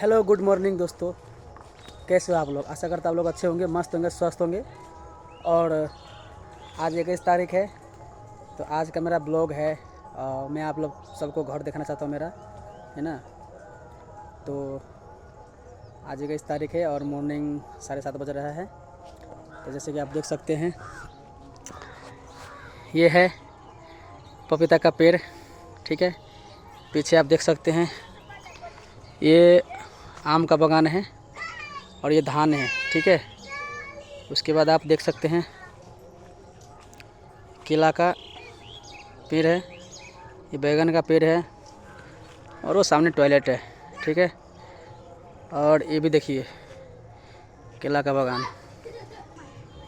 Hello good morning दोस्तों, कैसे हो आप लोग। आशा करता आप लोग अच्छे होंगे, मस्त होंगे, स्वस्थ होंगे। और आज 21 तारीख है, तो आज का मेरा ब्लॉग है। मैं आप लोग सबको घर देखना चाहता हूँ मेरा, है ना। तो आज 21 तारीख है और मॉर्निंग 7:30 बज रहा है। तो जैसे कि आप देख सकते हैं, ये है पपीता का पेड़, ठीक है। पीछे आप देख सकते हैं ये आम का बागान है और ये धान है, ठीक है। उसके बाद आप देख सकते हैं केला का पेड़ है, ये बैगन का पेड़ है और वो सामने टॉयलेट है, ठीक है। और ये भी देखिए केला का बागान,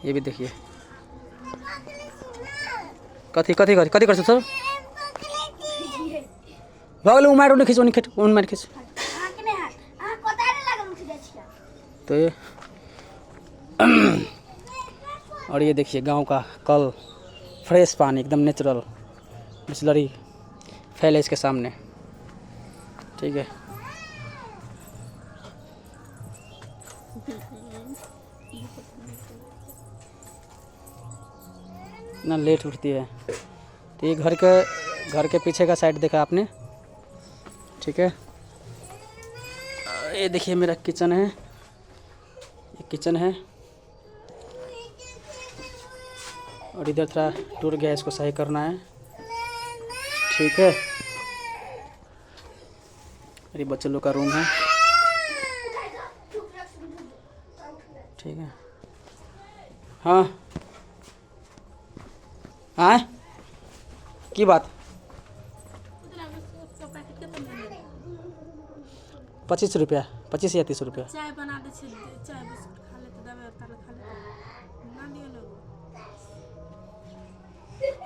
ये भी देखिए। कथी कथी कथी कथी कर सर भगल उमार उन्हें खींच उन्हें खींच उन मार खींच। तो ये और ये देखिए गांव का कल, फ्रेश पानी एकदम नेचुरल, बिस्लरी फैले इसके सामने, ठीक है। इतना लेट उठती है। तो ये घर के पीछे का साइड देखा आपने, ठीक है। ये देखिए मेरा किचन है, ये किचन है और इधर थोड़ा टूट गया, इसको सही करना है, ठीक है। मेरी बच्चे लोग का रूम है, ठीक है। हाँ हाँ की बात 25 रुपया, 25 या 30 रुपया। चाय बना दे छी, चाय बिस्कुट खा लेते, दवाई उतार खा लेते ना दियो लोग।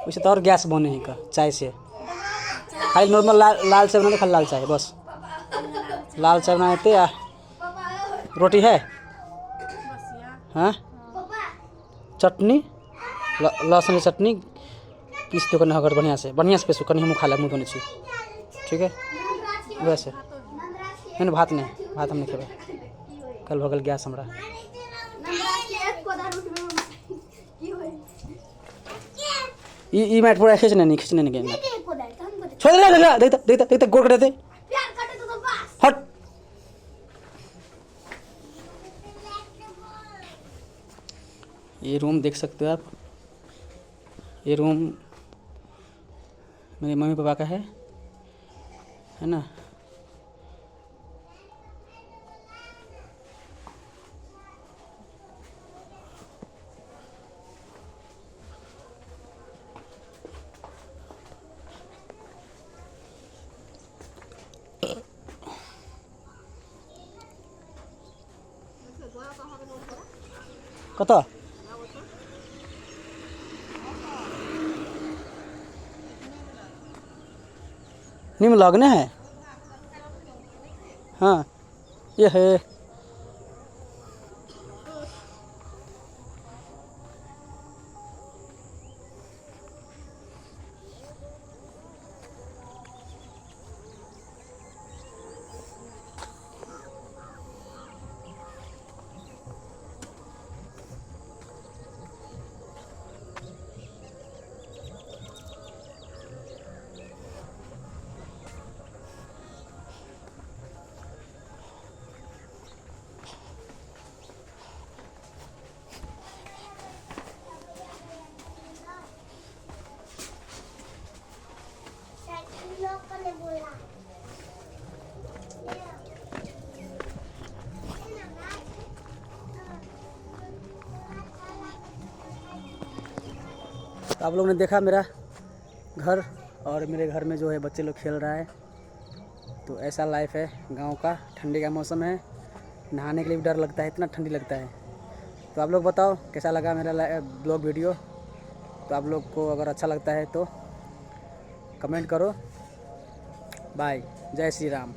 वैसे तो और गैस बने ही का चाय से, खाली नॉर्मल लाल चाय बनाते, खाली लाल चाय बस। लाल चाय बनाते या रोटी है, हाँ चटनी लहसुन की चटनी पीस दो कन्या अगर बढ़िया से पेसो कन्या हम खा ला मुँह धोने छी, ठीक है। वैसे नहीं भात नहीं, भात हम नहीं खेबे, कल भगल गैस हमरा। ई मैट पूरा खींचने नहीं छोड़ दे गोड़ कर दे हट। ये रूम देख सकते हो आप, ये रूम मेरे मम्मी पापा का है ना। कता निम लगने है, हाँ ये है। तो आप लोगों ने देखा मेरा घर, और मेरे घर में जो है बच्चे लोग खेल रहा है। तो ऐसा लाइफ है गांव का। ठंडी का मौसम है, नहाने के लिए भी डर लगता है, इतना ठंडी लगता है। तो आप लोग बताओ कैसा लगा मेरा ब्लॉग वीडियो। तो आप लोग को अगर अच्छा लगता है तो कमेंट करो। बाय, जय श्री राम।